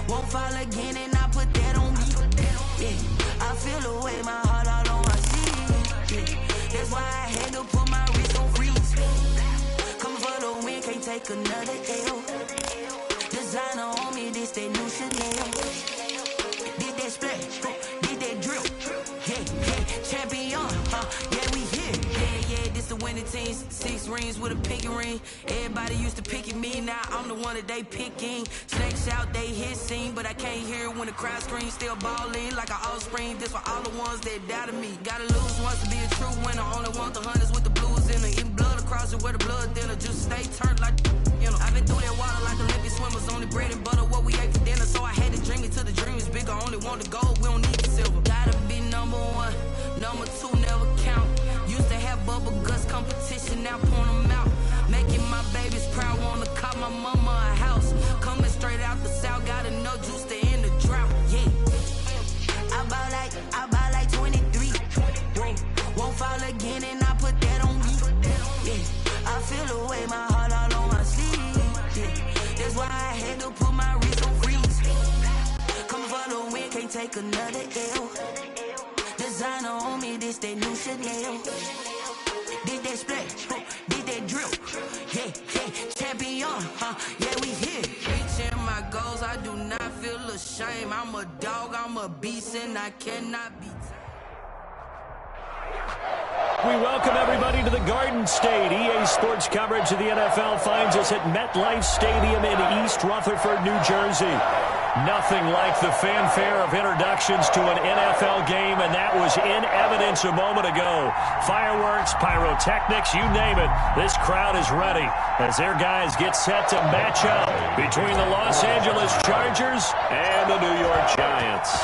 Won't fall again and I put that on me. Yeah, I feel the way, my heart all on my sleeve. Yeah, that's why I had to put my wrist on freeze. Come for the win, can't take another L. Designer on me, this that new Chanel. Did that splash, did that drill. Yeah, champion, yeah, we here. Yeah, this the winning team. 6 rings with a pinky ring. Everybody used to pick me, now I'm the one that they picking. Snakes out, they hissing, but I can't hear when the crowd screams. Still balling like an offspring. This for all the ones that doubted me. Gotta lose once to be a true winner. Only want the hunters with the blues in it. Eating blood across it where the blood thinner. Just stay turned like, you know. I've been through that water like Olympic swimmers. Only bread and butter, what we ate for dinner. So I had to dream it till the dream is bigger. Only want the gold, we don't need the silver. Gotta be number 1, number 2 never count. Used to have bubble guts competition, now point them out. Making my babies proud, wanna call my mama a house. Coming straight out the south, got enough juice to end the drought. Yeah, I bought like 23. Won't fall again and I put that on me. Yeah, I feel the way, my heart all on my sleeve. Yeah, that's why I had to put my wrist on freeze. Coming for the win, can't take another L. Designer on me, this that new Chanel. Did that splash, did that drill. Yeah, champion, yeah, we here. Reaching my goals, I do not feel ashamed. I'm a dog, I'm a beast, and I cannot be. We welcome everybody to the Garden State. EA Sports coverage of the NFL finds us at MetLife Stadium in East Rutherford, New Jersey. Nothing like the fanfare of introductions to an NFL game, and that was in evidence a moment ago. Fireworks, pyrotechnics, you name it. This crowd is ready as their guys get set to match up between the Los Angeles Chargers and the New York Giants.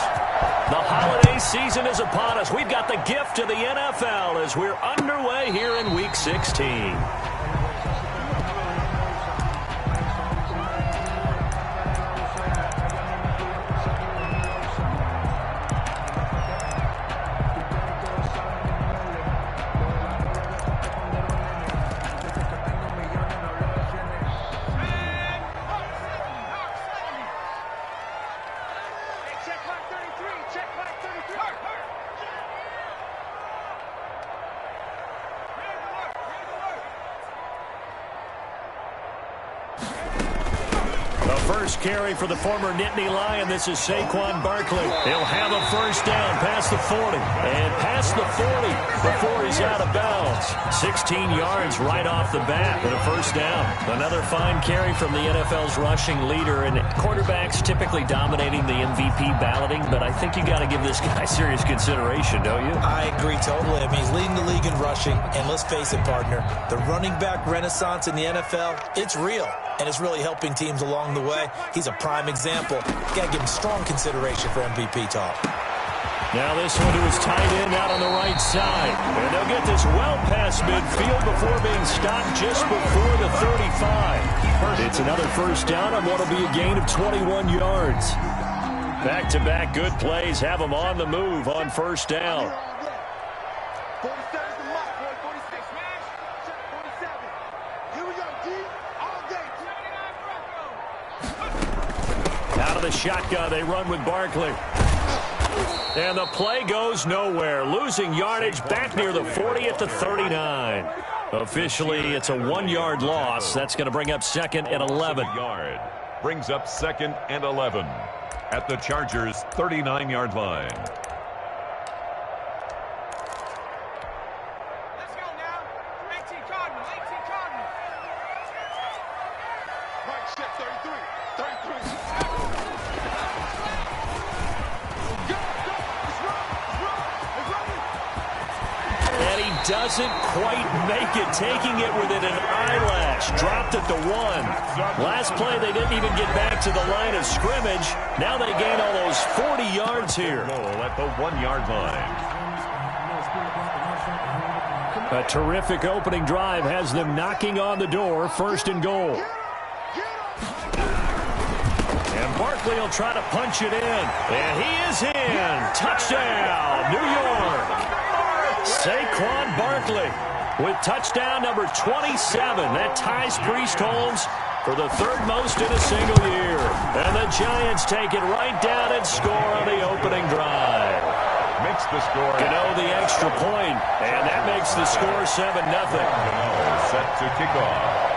The holiday season is upon us. We've got the gift of the NFL as we're underway here in Week 16. First carry for the former Nittany Lion. This is Saquon Barkley. He'll have a first down past the 40. And past the 40 before he's out of bounds. 16 yards right off the bat and a first down. Another fine carry from the NFL's rushing leader. And quarterbacks typically dominating the MVP balloting. But I think you got to give this guy serious consideration, don't you? I agree totally. I mean, he's leading the league in rushing. And let's face it, partner, the running back renaissance in the NFL, it's real. And it's really helping teams along the way. He's a prime example. Got to give him strong consideration for MVP talk. Now this one to his tight end out on the right side. And they'll get this well past midfield before being stopped just before the 35. It's another first down on what will be a gain of 21 yards. Back-to-back good plays have them on the move on first down. Out of the shotgun, they run with Barkley. And the play goes nowhere. Losing yardage back near the 40 at the 39. Officially, it's a 1-yard loss. That's going to bring up 2nd and 11. Brings up 2nd and 11 at the Chargers' 39-yard line. Let's go now. 18 Cardinal, 18 Cardinal. Mike, check 33. 33. And he doesn't quite make it, taking it within an eyelash. Dropped at the 1. Last play, they didn't even get back to the line of scrimmage. Now they gain almost 40 yards here. At the 1-yard line. A terrific opening drive has them knocking on the door. 1st and goal. And Barkley Barkley will try to punch it in. And he is in. Touchdown, New York. Saquon Barkley with touchdown number 27. That ties Priest Holmes for the third most in a single year. And the Giants take it right down and score on the opening drive. Makes the score. Gano the extra point, and that makes the score 7-0. Set to kick off.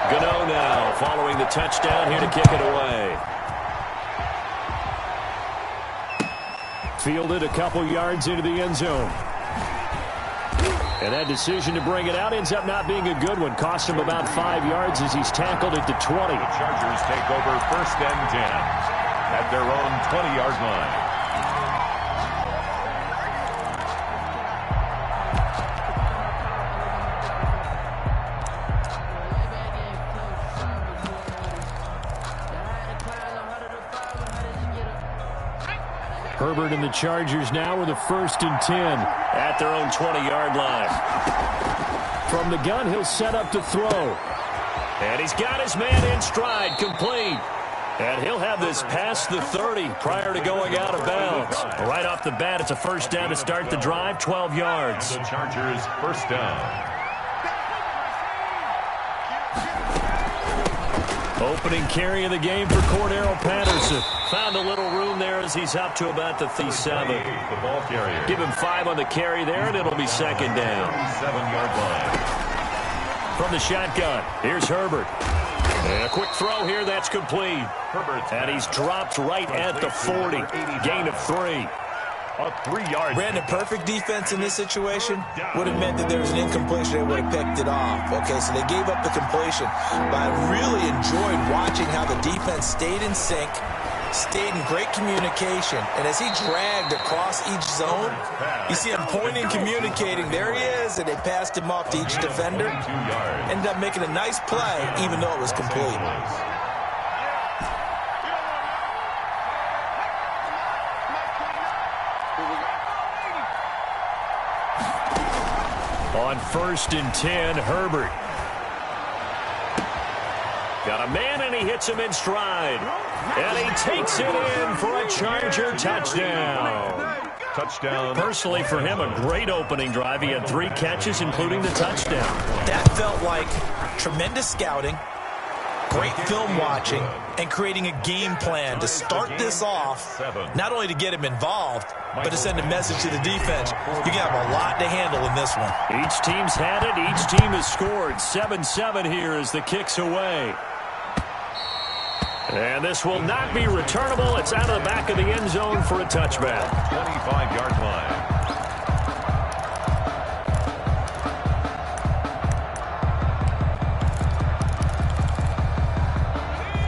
Gano now following the touchdown here to kick it away. Fielded a couple yards into the end zone. And that decision to bring it out ends up not being a good one. Cost him about 5 yards as he's tackled at the 20. The Chargers take over 1st and 10 at their own 20-yard line. Herbert and the Chargers now with a 1st and 10 at their own 20-yard line. From the gun, he'll set up to throw. And he's got his man in stride, complete. And he'll have this past the 30 prior to going out of bounds. Right off the bat, it's a 1st down to start the drive, 12 yards. The Chargers 1st down. Opening carry of the game for Cordero Patterson. Found a little room there as he's up to about the 37. The ball carrier. Give him 5 on the carry there, and it'll be 2nd down. 7-yard line. From the shotgun, here's Herbert. And a quick throw here, that's complete. Herbert. And he's dropped right at the 40. Gain of 3. A 3-yard. Brandon, perfect defense in this situation would have meant that there was an incompletion. They would have picked it off. Okay, so they gave up the completion. But I really enjoyed watching how the defense stayed in sync, stayed in great communication. And as he dragged across each zone, you see him pointing, communicating. There he is, and they passed him off to each defender. Ended up making a nice play, even though it was complete. On 1st and 10, Herbert. Got a man, and he hits him in stride. And he takes it in for a Charger touchdown. Touchdown. Personally, for him, a great opening drive. He had 3 catches, including the touchdown. That felt like tremendous scouting, great film watching, and creating a game plan to start this off, not only to get him involved, but to send a message to the defense. You can have a lot to handle in this one. Each team's had it. Each team has scored. 7-7 here as the kick's away. And this will not be returnable. It's out of the back of the end zone for a touchback. 25-yard line.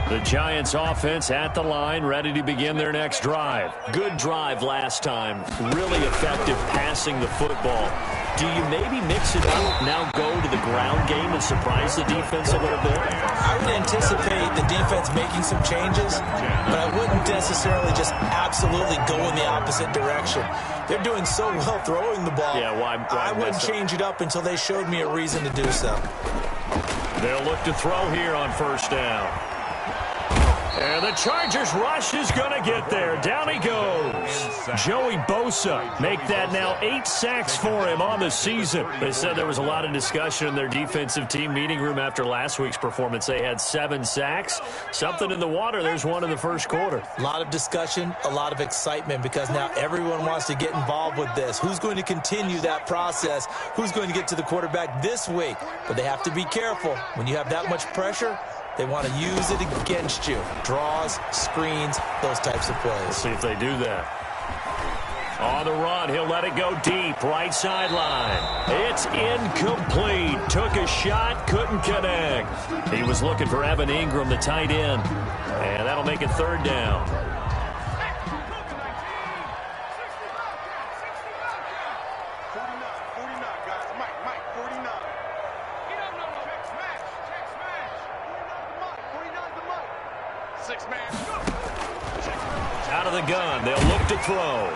The Giants offense at the line, ready to begin their next drive. Good drive last time. Really effective passing the football. Do you maybe mix it up, now go to the ground game and surprise the defense a little bit? I would anticipate the defense making some changes, but I wouldn't necessarily just absolutely go in the opposite direction. They're doing so well throwing the ball. Yeah, why I wouldn't change it up until they showed me a reason to do so. They'll look to throw here on 1st down. And the Chargers rush is going to get there. Down he goes. Joey Bosa make that now 8 sacks for him on the season. They said there was a lot of discussion in their defensive team meeting room after last week's performance. They had 7 sacks. Something in the water. There's one in the 1st quarter. A lot of discussion, a lot of excitement because now everyone wants to get involved with this. Who's going to continue that process? Who's going to get to the quarterback this week? But they have to be careful. When you have that much pressure, they want to use it against you. Draws, screens, those types of plays. We'll see if they do that. On the run, he'll let it go deep, right sideline. It's incomplete. Took a shot, couldn't connect. He was looking for Evan Ingram, the tight end. And that'll make it 3rd down. Out of the gun, they'll look to throw.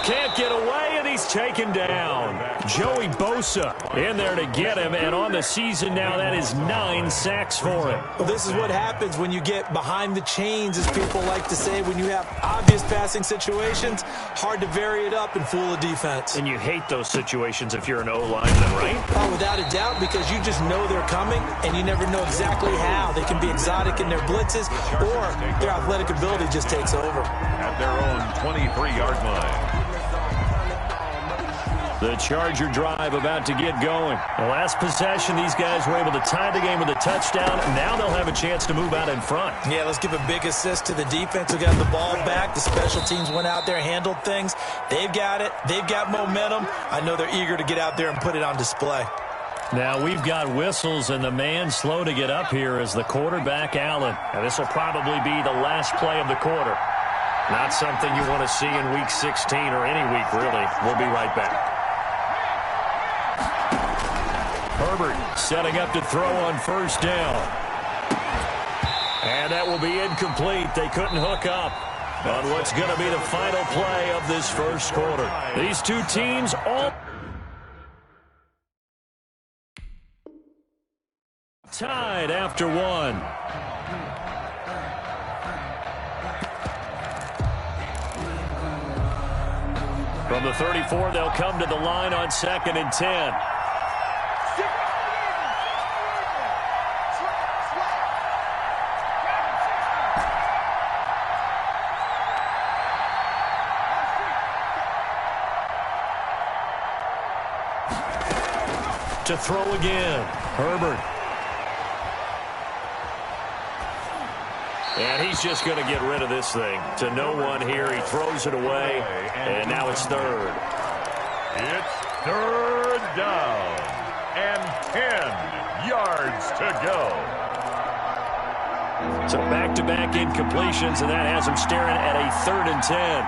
Can't get away, and he's taken down. Joey Bosa in there to get him, and on the season now, that is 9 sacks for him. Well, this is what happens when you get behind the chains, as people like to say. When you have obvious passing situations, hard to vary it up and fool a defense. And you hate those situations if you're an O-lineman, right? Oh, without a doubt, because you just know they're coming, and you never know exactly how. They can be exotic in their blitzes, or their athletic ability just takes over. At their own 23-yard line. The Charger drive about to get going. The last possession, these guys were able to tie the game with a touchdown. Now they'll have a chance to move out in front. Yeah, let's give a big assist to the defense who got the ball back. The special teams went out there, handled things. They've got it. They've got momentum. I know they're eager to get out there and put it on display. Now we've got whistles, and the man slow to get up here is the quarterback, Allen. Now this will probably be the last play of the quarter. Not something you want to see in Week 16 or any week, really. We'll be right back. Herbert setting up to throw on first down. And that will be incomplete. They couldn't hook up on what's going to be the final play of this first quarter. These two teams all tied after one. From the 34, they'll come to the line on 2nd and 10. To throw again, Herbert. And he's just going to get rid of this thing. To no one here. He throws it away, and now it's third. It's third down and 10 yards to go. So back-to-back incompletions, and that has him staring at a 3rd and 10.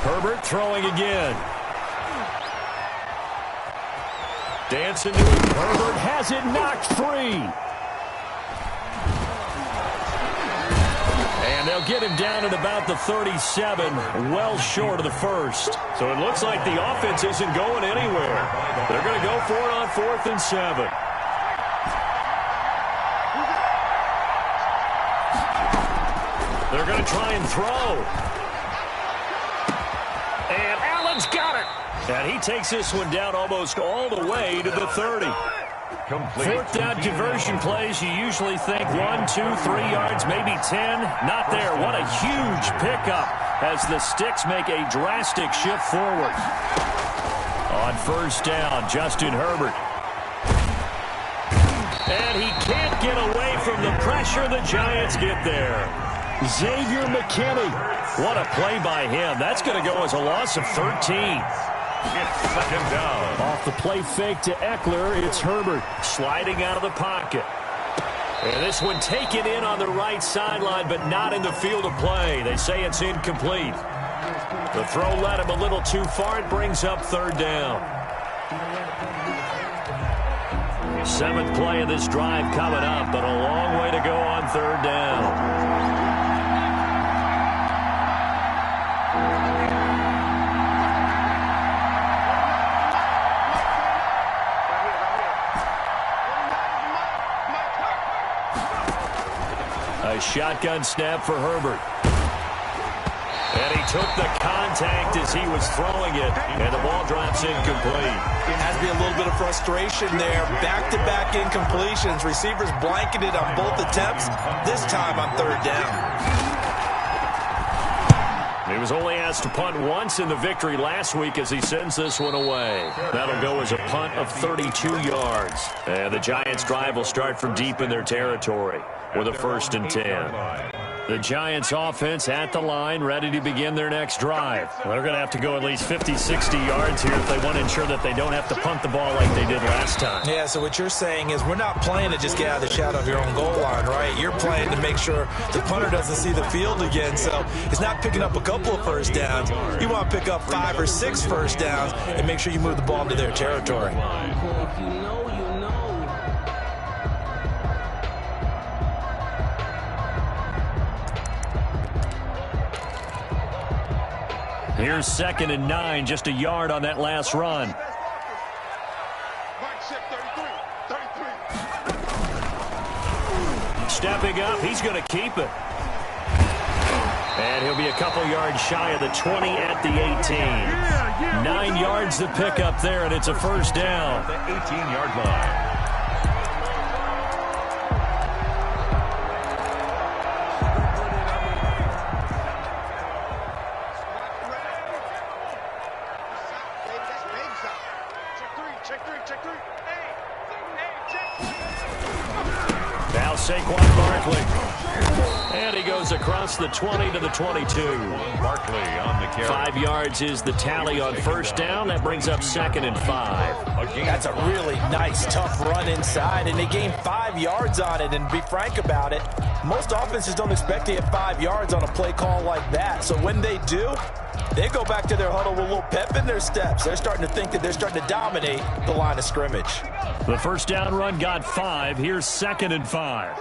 Herbert throwing again. Dancing to it. Herbert has it knocked free. And they'll get him down at about the 37, well short of the first. So it looks like the offense isn't going anywhere. They're going to go for it on 4th and 7. They're going to try and throw. And Allen's got it. And he takes this one down almost all the way to the 30. Complete. 4th down conversion plays, you usually think 1, 2, 3 yards, maybe 10. Not there. What a huge pickup as the Sticks make a drastic shift forward. On 1st down, Justin Herbert. And he can't get away from the pressure. The Giants get there. Xavier McKinney. What a play by him. That's going to go as a loss of 13. It's 2nd down. Off the play fake to Eckler, it's Herbert sliding out of the pocket. And this one taken in on the right sideline, but not in the field of play. They say it's incomplete. The throw led him a little too far. It brings up 3rd down. 7th play of this drive coming up, but a long way to go on 3rd down. A shotgun snap for Herbert. And he took the contact as he was throwing it, and the ball drops incomplete. It has to be a little bit of frustration there. Back-to-back incompletions. Receivers blanketed on both attempts, this time on 3rd down. He was only asked to punt once in the victory last week as he sends this one away. That'll go as a punt of 32 yards. And the Giants' drive will start from deep in their territory with a 1st and 10. The Giants offense at the line, ready to begin their next drive. They're going to have to go at least 50, 60 yards here if they want to ensure that they don't have to punt the ball like they did last time. Yeah, so what you're saying is we're not playing to just get out of the shadow of your own goal line, right? You're playing to make sure the punter doesn't see the field again. So it's not picking up a couple of first downs. You want to pick up 5 or 6 first downs and make sure you move the ball into their territory. Here's 2nd and 9, just a yard on that last run. Stepping up, he's going to keep it. And he'll be a couple yards shy of the 20 at the 18. 9 yards to pick up there, and it's a first down. The 18-yard line. Now Saquon Barkley. And he goes across the 20 to the 22. Barkley on the carry. 5 yards is the tally on first down. That brings up 2nd and 5. That's a really nice, tough run inside, and they gained 5 yards on it. And to be frank about it, most offenses don't expect to get 5 yards on a play call like that. So when they do, they go back to their huddle with a little pep in their steps. They're starting to think that they're starting to dominate the line of scrimmage. The first down run got 5. Here's 2nd and 5.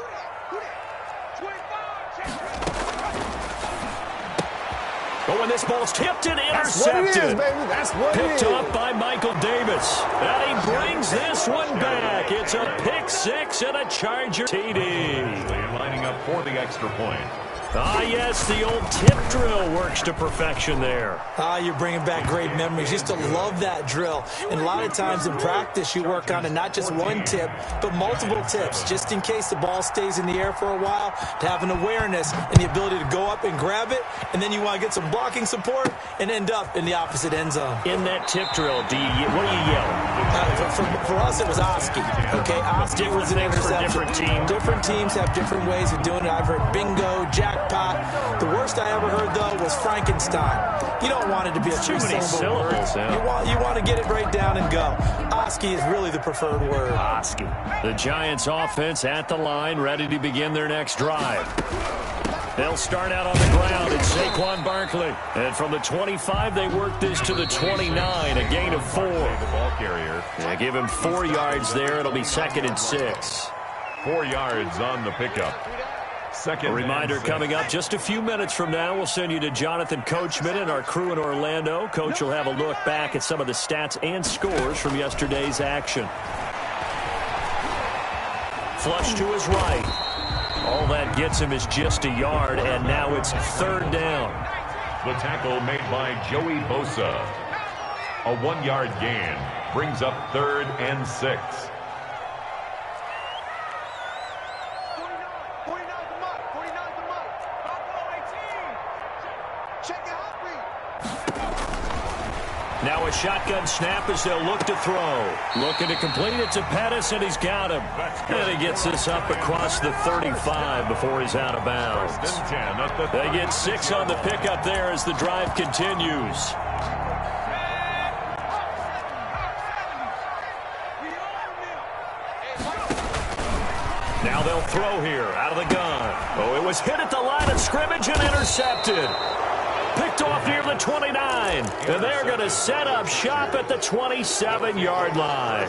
But when this ball's tipped and intercepted. That's what it is, baby. That's what it is. Picked up by Michael Davis. And he brings this one back. It's a pick 6 and a Charger TD. Lining up for the extra point. Ah, yes, the old tip drill works to perfection there. You're bringing back great memories. Used to love that drill. And a lot of times in practice, you work on it, not just one tip, but multiple tips, just in case the ball stays in the air for a while, to have an awareness and the ability to go up and grab it, and then you want to get some blocking support and end up in the opposite end zone. In that tip drill, what do you yell? For us, it was Oski. Okay, Oski was an interception. Different teams. Different teams have different ways of doing it. I've heard bingo, jackpot. The worst I ever heard, though, was Frankenstein. You don't want it to be a three-syllable word. You want to get it right down and go. Oski is really the preferred word. Oski. The Giants offense at the line, ready to begin their next drive. They'll start out on the ground. It's Saquon Barkley. And from the 25, they work this to the 29, a gain of 4. The ball carrier. They give him 4 yards there. It'll be 2nd and 6. 4 yards on the pickup. A reminder coming up just a few minutes from now. We'll send you to Jonathan Coachman and our crew in Orlando. Coach will have a look back at some of the stats and scores from yesterday's action. Flush to his right. All that gets him is just a yard, and now it's 3rd down. The tackle made by Joey Bosa. A 1-yard gain brings up 3rd and 6. Now a shotgun snap as they'll look to throw. Looking to complete it to Pettis, and he's got him. And he gets this up across the 35 before he's out of bounds. They get 6 on the pickup there as the drive continues. Now they'll throw here out of the gun. Oh, it was hit at the line of scrimmage and intercepted. Picked off near the 29, and they're going to set up shop at the 27-yard line.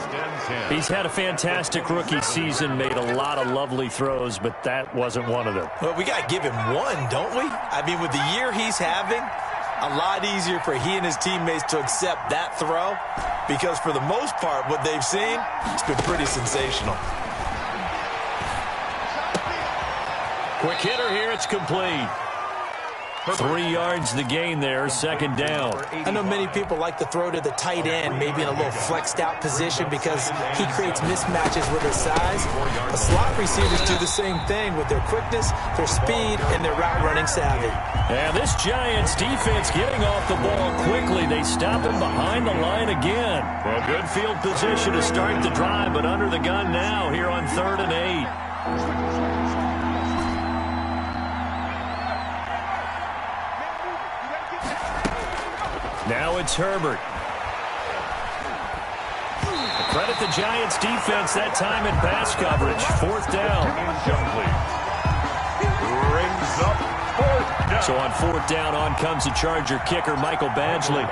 He's had a fantastic rookie season, made a lot of lovely throws, but that wasn't one of them. Well, we got to give him one, don't we? I mean, with the year he's having, a lot easier for he and his teammates to accept that throw, because for the most part, what they've seen, it's been pretty sensational. Quick hitter here, it's complete. 3 yards the gain there, 2nd down. I know many people like to throw to the tight end, maybe in a little flexed out position because he creates mismatches with his size. The slot receivers do the same thing with their quickness, their speed, and their route running savvy. And this Giants defense getting off the ball quickly. They stop him behind the line again. Well, good field position to start the drive, but under the gun now here on 3rd and 8. Now it's Herbert. Credit the Giants defense that time in pass coverage. 4th down. Brings up 4th down. So on 4th down, on comes the Charger kicker, Michael Badgley.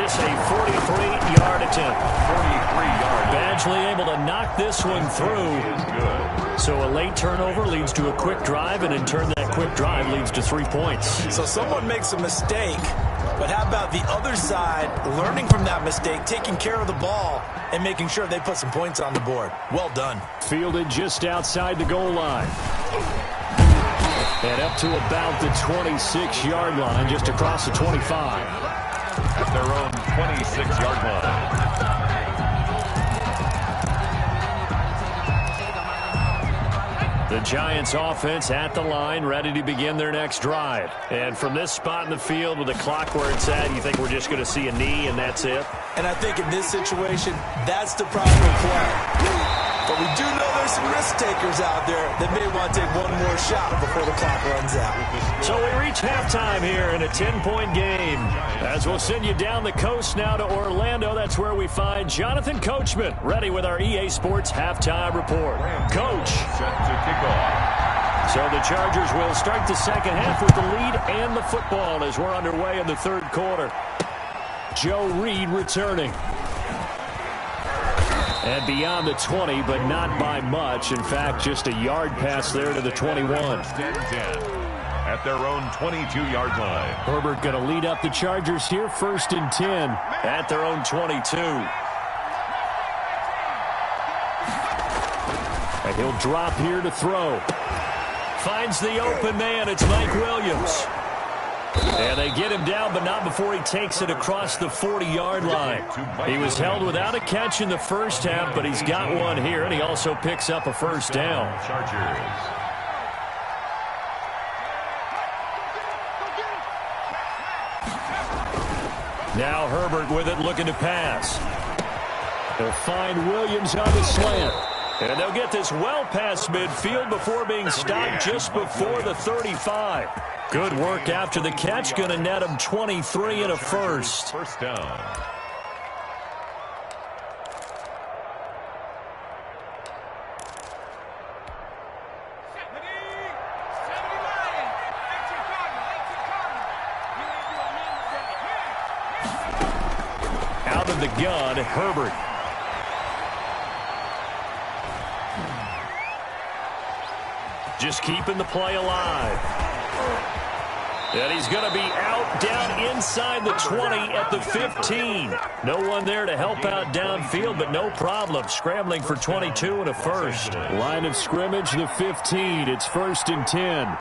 This a 43-yard attempt. 43-yard. Badgley able to knock this one through. So a late turnover leads to a quick drive, and in turn that quick drive leads to 3 points. So someone makes a mistake, but how about the other side learning from that mistake, taking care of the ball, and making sure they put some points on the board? Well done. Fielded just outside the goal line. And up to about the 26-yard line, just across the 25. At their own 26-yard line. The Giants offense at the line, ready to begin their next drive. And from this spot in the field with the clock where it's at, you think we're just going to see a knee and that's it? And I think in this situation, that's the proper play. But we do know there's some risk takers out there that may want to take one more shot before the clock runs out. So we reach halftime here in a 10-point game. As we'll send you down the coast now to Orlando, that's where we find Jonathan Coachman, ready with our EA Sports halftime report. Coach. Set to kick off. So the Chargers will start the second half with the lead and the football as we're underway in the third quarter. Joe Reed returning. And beyond the 20, but not by much. In fact, just a yard pass there to the 21. 10-10 at their own 22-yard line. Herbert going to lead up the Chargers here, 1st and 10 at their own 22. And he'll drop here to throw. Finds the open man. It's Mike Williams. And they get him down, but not before he takes it across the 40-yard line. He was held without a catch in the first half, but he's got one here, and he also picks up a first down. Chargers. Now Herbert with it, looking to pass. They'll find Williams on the slant. And they'll get this well past midfield before being stopped just before the 35. Good work after the catch. Going to net him 23 and a first. First down. Out of the gun, Herbert. Just keeping the play alive. And he's going to be out down inside the 20 at the 15. No one there to help out downfield, but no problem. Scrambling for 22 and a first. Line of scrimmage, the 15. It's 1st and 10.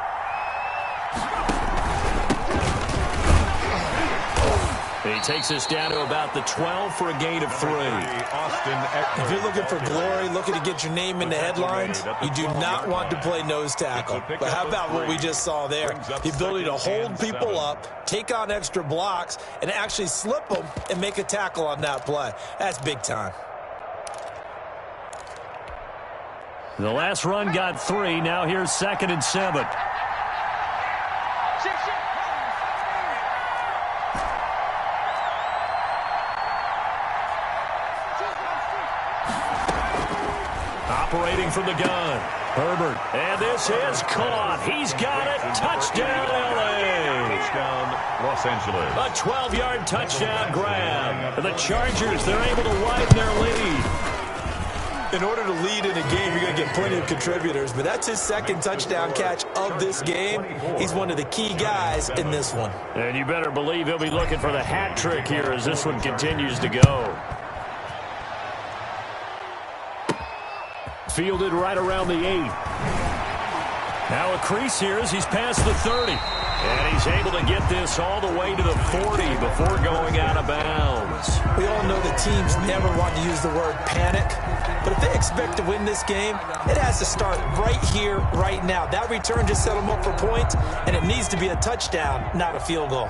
He takes us down to about the 12 for a gain of 3. If you're looking for glory, looking to get your name in the headlines, you do not want to play nose tackle. But how about what we just saw there? The ability to hold people up, take on extra blocks, and actually slip them and make a tackle on that play. That's big time. The last run got 3. Now here's 2nd and 7. Operating from the gun, Herbert, and this is caught. He's got it. Touchdown, L.A. Touchdown, Los Angeles. A 12-yard touchdown grab. The Chargers, they're able to widen their lead. In order to lead in a game, you're going to get plenty of contributors, but that's his 2nd touchdown catch of this game. He's one of the key guys in this one. And you better believe he'll be looking for the hat trick here as this one continues to go. Fielded right around the 8. Now a crease here as he's past the 30. And he's able to get this all the way to the 40 before going out of bounds. We all know that teams never want to use the word panic. But if they expect to win this game, it has to start right here, right now. That return just set them up for points, and it needs to be a touchdown, not a field goal.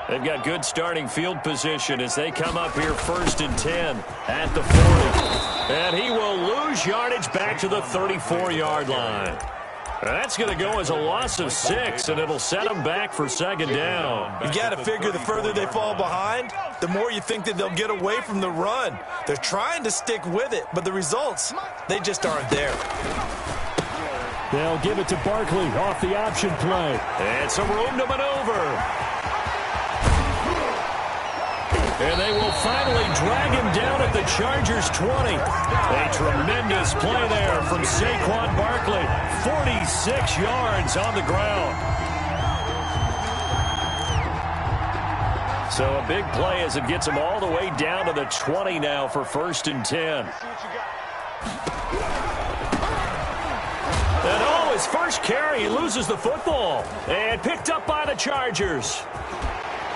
They've got good starting field position as they come up here 1st and 10 at the 40. And he will lose yardage back to the 34-yard line. That's going to go as a loss of 6, and it'll set them back for second down. You got to figure the further they fall behind, the more you think that they'll get away from the run. They're trying to stick with it, but the results, they just aren't there. They'll give it to Barkley off the option play. And some room to maneuver. And they will finally drag him down at the Chargers' 20. A tremendous play there from Saquon Barkley. 46 yards on the ground. So a big play as it gets him all the way down to the 20 now for 1st and 10. And oh, his first carry, he loses the football. And picked up by the Chargers.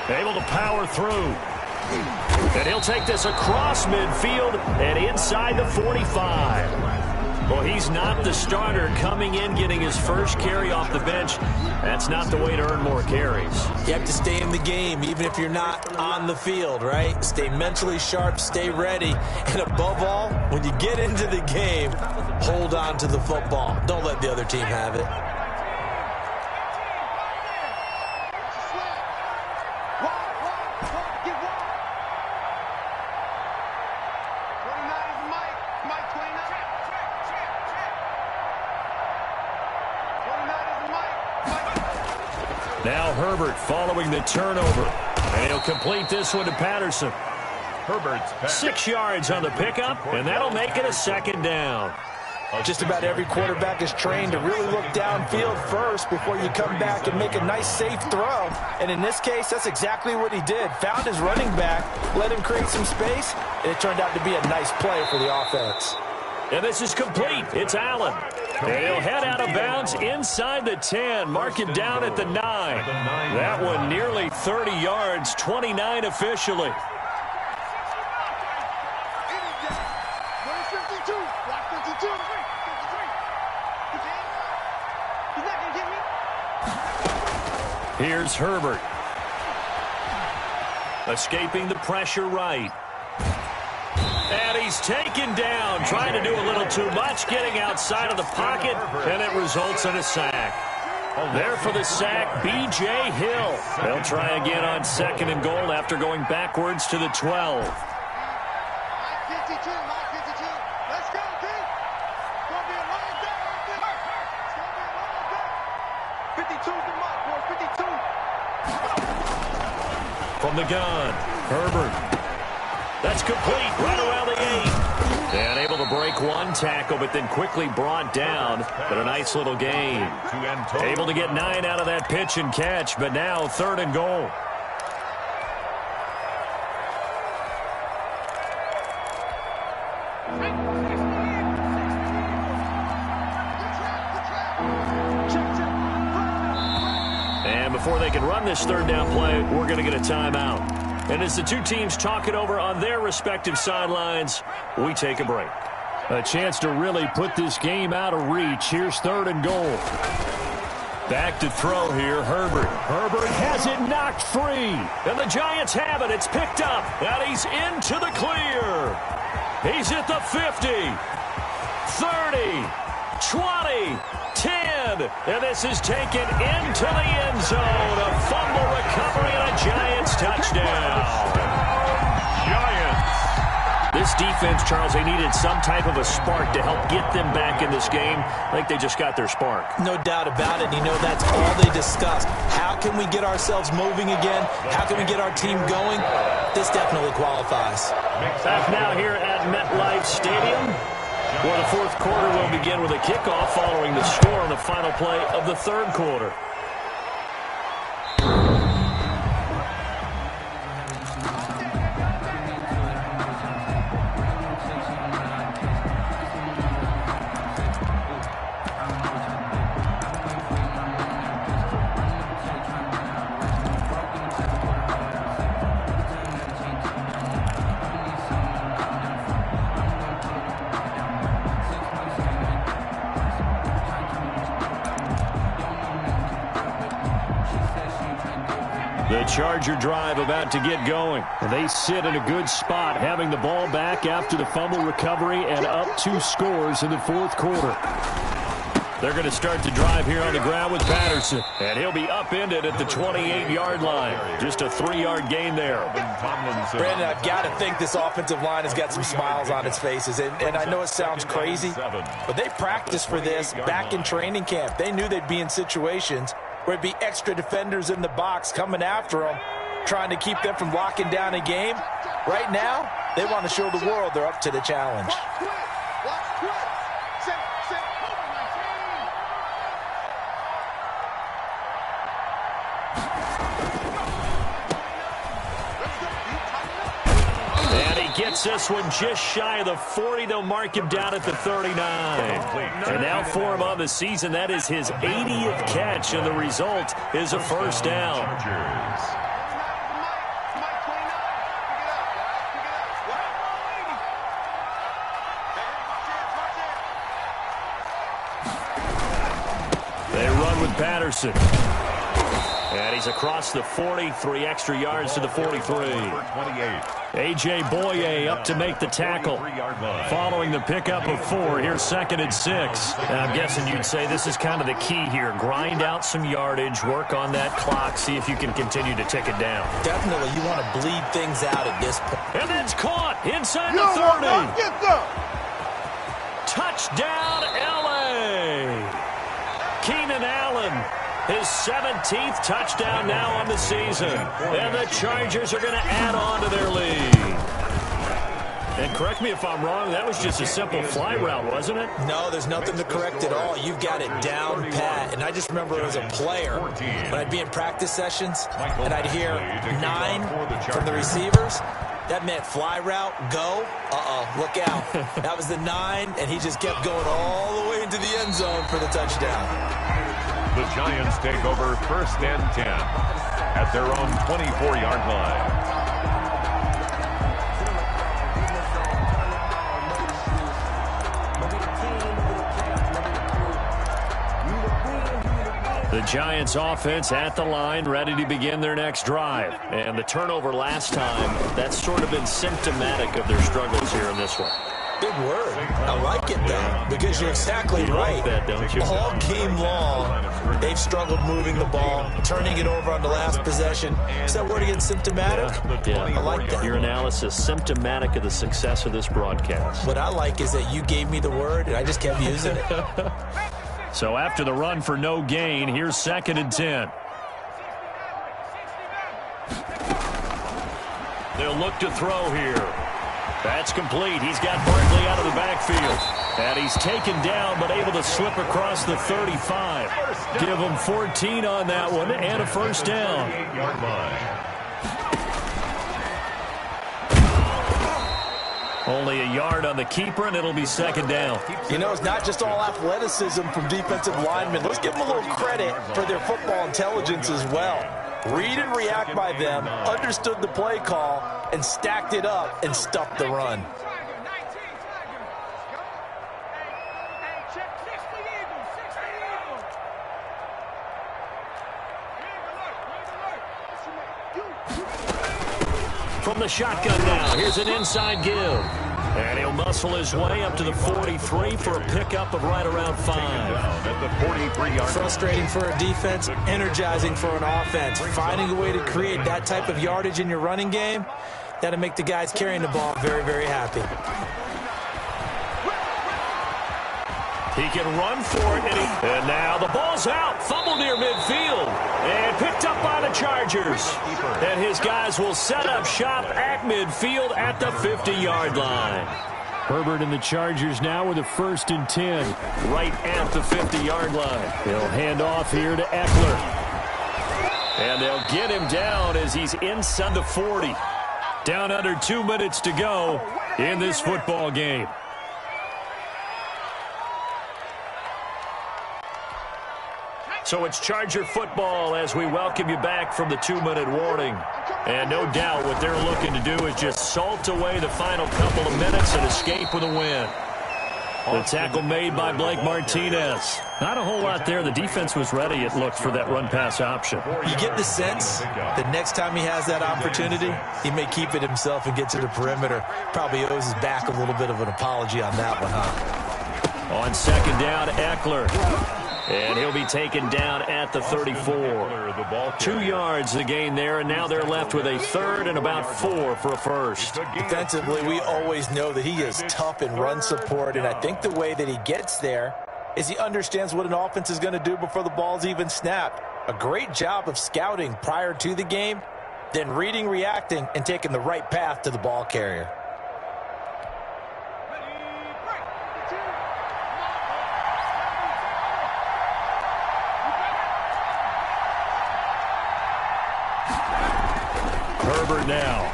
Able to power through. And he'll take this across midfield and inside the 45. Well, he's not the starter coming in, getting his first carry off the bench. That's not the way to earn more carries. You have to stay in the game, even if you're not on the field, right? Stay mentally sharp, stay ready. And above all, when you get into the game, hold on to the football. Don't let the other team have it. Now Herbert following the turnover. And he'll complete this one to Patterson. Herbert's pass. 6 yards on the pickup, and that'll make it a second down. Just about every quarterback is trained to really look downfield first before you come back and make a nice, safe throw. And in this case, that's exactly what he did. Found his running back, let him create some space, and it turned out to be a nice play for the offense. And this is complete. It's Allen. And he'll head out of bounds inside the 10. Mark it down at the 9. That one nearly 30 yards, 29 officially. Here's Herbert. Escaping the pressure right. And he's taken down, trying to do a little too much, getting outside of the pocket, and it results in a sack. There for the sack, B.J. Hill. They'll try again on 2nd and goal after going backwards to the 12. From the gun, Herbert. That's complete, right around the 8. And able to break one tackle, but then quickly brought down. But a nice little gain. Able to get 9 out of that pitch and catch, but now 3rd and goal. And before they can run this 3rd down play, we're going to get a timeout. And as the two teams talk it over on their respective sidelines, we take a break. A chance to really put this game out of reach. Here's 3rd and goal. Back to throw here, Herbert. Herbert has it knocked free. And the Giants have it. It's picked up. And he's into the clear. He's at the 50, 30, 20, 10. And this is taken into the end zone. A fumble recovery and a Giants touchdown. Giants. This defense, Charles, they needed some type of a spark to help get them back in this game. I think they just got their spark. No doubt about it. You know, that's all they discussed. How can we get ourselves moving again? How can we get our team going? This definitely qualifies. Back now here at MetLife Stadium. Well, the 4th quarter will begin with a kickoff following the score on the final play of the 3rd quarter. The Charger drive about to get going. And they sit in a good spot, having the ball back after the fumble recovery and up 2 scores in the 4th quarter. They're going to start the drive here on the ground with Patterson. And he'll be upended at the 28-yard line. Just a 3-yard gain there. Brandon, I've got to think this offensive line has got some smiles on its faces. And I know it sounds crazy, but they practiced for this back in training camp. They knew they'd be in situations where it'd be extra defenders in the box coming after them, trying to keep them from locking down a game. Right now, they want to show the world they're up to the challenge. Gets this one just shy of the 40. They'll mark him down at the 39. And now for him on the season, that is his 80th catch, and the result is a first down. They run with Patterson. And he's across the 40, 3 extra yards to the 43. A.J. Boye up to make the tackle. Following the pickup of 4, here's 2nd and 6. And I'm guessing you'd say this is kind of the key here. Grind out some yardage, work on that clock, see if you can continue to tick it down. Definitely, you want to bleed things out at this point. And that's caught inside the 30. Touchdown, L.A. Keenan Allen. His 17th touchdown now on the season. And the Chargers are going to add on to their lead. And correct me if I'm wrong, that was just a simple fly route, wasn't it? No, there's nothing to correct at all. You've got it down pat. And I just remember as a player, when I'd be in practice sessions, and I'd hear 9 from the receivers, that meant fly route, go, look out. That was the 9, and he just kept going all the way into the end zone for the touchdown. The Giants take over 1st and 10 at their own 24-yard line. The Giants offense at the line, ready to begin their next drive. And the turnover last time, that's sort of been symptomatic of their struggles here in this one. Big word. I like it, though, because you're exactly right. Like that, don't you? All game long, they've struggled moving the ball, turning it over on the last possession. Is that word again, symptomatic? Yeah. I like that. Your analysis, symptomatic of the success of this broadcast. What I like is that you gave me the word, and I just kept using it. So after the run for no gain, here's 2nd and 10. They'll look to throw here. That's complete. He's got Barkley out of the backfield. And he's taken down, but able to slip across the 35. Give him 14 on that one, and a first down. Only a yard on the keeper, and it'll be 2nd down. You know, it's not just all athleticism from defensive linemen. Let's give them a little credit for their football intelligence as well. Read and react by them, understood the play call, and stacked it up and stuffed the run. From the shotgun now, here's an inside give. And he'll muscle his way up to the 43 for a pickup of right around 5. At the 43-yard. Frustrating for a defense, energizing for an offense. Finding a way to create that type of yardage in your running game, that'll make the guys carrying the ball very, very happy. He can run for it, and now the ball's out. Fumble near midfield, and picked up by the Chargers. And his guys will set up shop at midfield at the 50-yard line. Herbert and the Chargers now with a 1st and 10, right at the 50-yard line. They'll hand off here to Eckler. And they'll get him down as he's inside the 40. Down under 2 minutes to go in this football game. So it's Charger football as we welcome you back from the 2-minute warning. And no doubt what they're looking to do is just salt away the final couple of minutes and escape with a win. The tackle made by Blake Martinez. Not a whole lot there. The defense was ready, it looked, for that run-pass option. You get the sense that next time he has that opportunity, he may keep it himself and get to the perimeter. Probably owes his back a little bit of an apology on that one, huh? On second down, Eckler. And he'll be taken down at the 34. 2 yards the gain there, and now they're left with a third and about 4 for a first. Defensively, we always know that he is tough in run support, and I think the way that he gets there is he understands what an offense is going to do before the ball's even snapped. A great job of scouting prior to the game, then reading, reacting, and taking the right path to the ball carrier. Herbert now.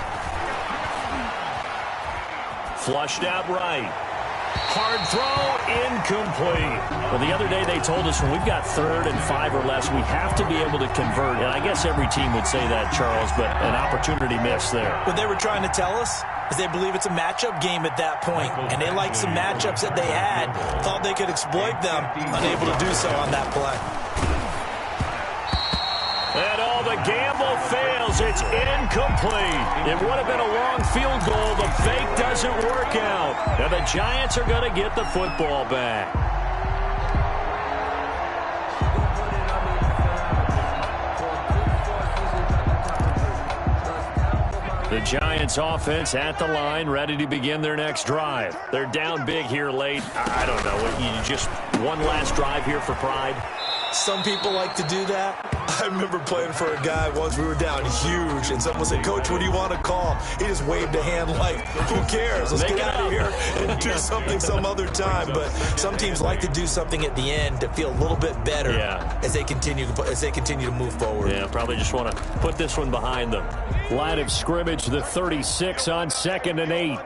Flushed out right. Hard throw, incomplete. Well, the other day they told us when we've got 3rd and 5 or less, we have to be able to convert. And I guess every team would say that, Charles, but an opportunity missed there. What they were trying to tell us is they believe it's a matchup game at that point, and they liked some matchups that they had, thought they could exploit them, unable to do so on that play. And all the gamble fails. It's incomplete. It would have been a long field goal. The fake doesn't work out. And the Giants are going to get the football back. The Giants offense at the line, ready to begin their next drive. They're down big here late. I don't know. You just one last drive here for pride? Some people like to do that. I remember playing for a guy once. We were down huge, and someone said, "Coach, what do you want to call?" He just waved a hand like, "Who cares? Let's get out of here and do something some other time." But some teams like to do something at the end to feel a little bit better as they continue to move forward. Yeah, probably just want to put this one behind them. Line of scrimmage, the 36 on 2nd and 8.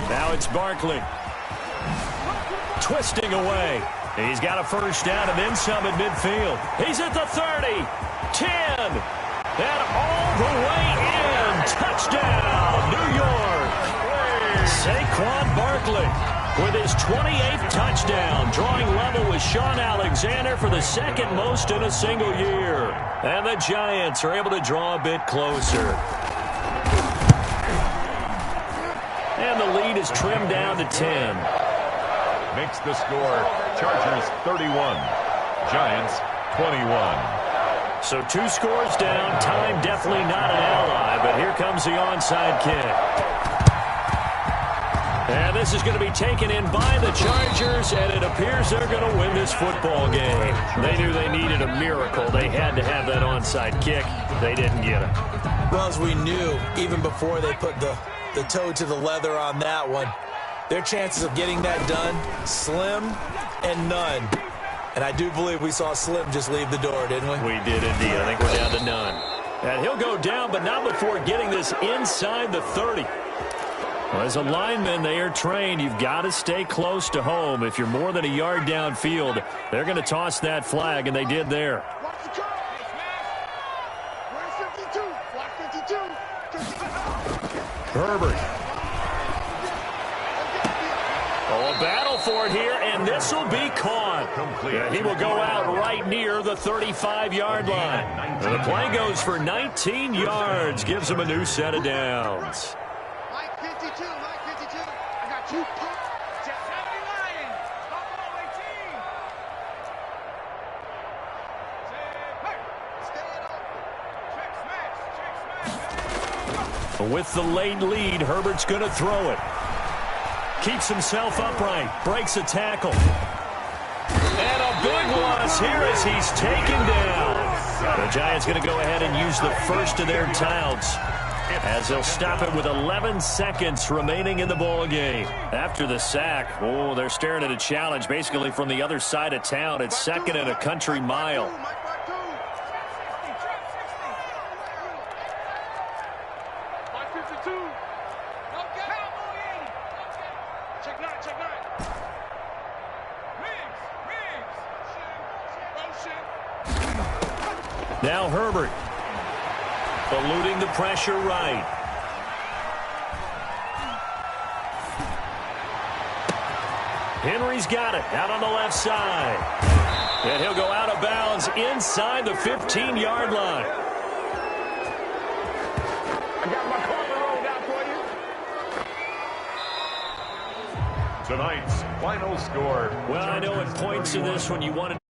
Now it's Barkley. Twisting away. He's got a first down and then some at midfield. He's at the 30, 10, and all the way in. Touchdown, New York. Saquon Barkley with his 28th touchdown, drawing level with Sean Alexander for the 2nd most in a single year. And the Giants are able to draw a bit closer. And the lead is trimmed down to 10. Makes the score Chargers 31, Giants 21. So 2 scores down. Time definitely not an ally, but here comes the onside kick. And this is going to be taken in by the Chargers, and it appears they're going to win this football game. They knew they needed a miracle. They had to have that onside kick. They didn't get it. Well, as we knew, even before they put the toe to the leather on that one, their chances of getting that done, slim and none. And I do believe we saw Slim just leave the door, didn't we? We did indeed. I think we're down to none. And he'll go down, but not before getting this inside the 30. Well, as a lineman, they are trained. You've got to stay close to home. If you're more than a yard downfield, they're going to toss that flag, and they did there. Herbert. Oh, a battle for it here, and this will be caught. He will go out right near the 35-yard line. And the play goes for 19 yards, gives him a new set of downs. Mike 52, I got 2 points. With the late lead, Herbert's going to throw it. Keeps himself upright, breaks a tackle. And a big loss here as he's taken down. The Giants going to go ahead and use the first of their timeouts as they'll stop it with 11 seconds remaining in the ball game. After the sack, oh, they're staring at a challenge basically from the other side of town. It's 2nd and a country mile. Now Herbert, eluding the pressure right. Henry's got it out on the left side. And he'll go out of bounds inside the 15-yard line. I got my corner rolled out for you. Tonight's final score. Well, I know in points of this when you want to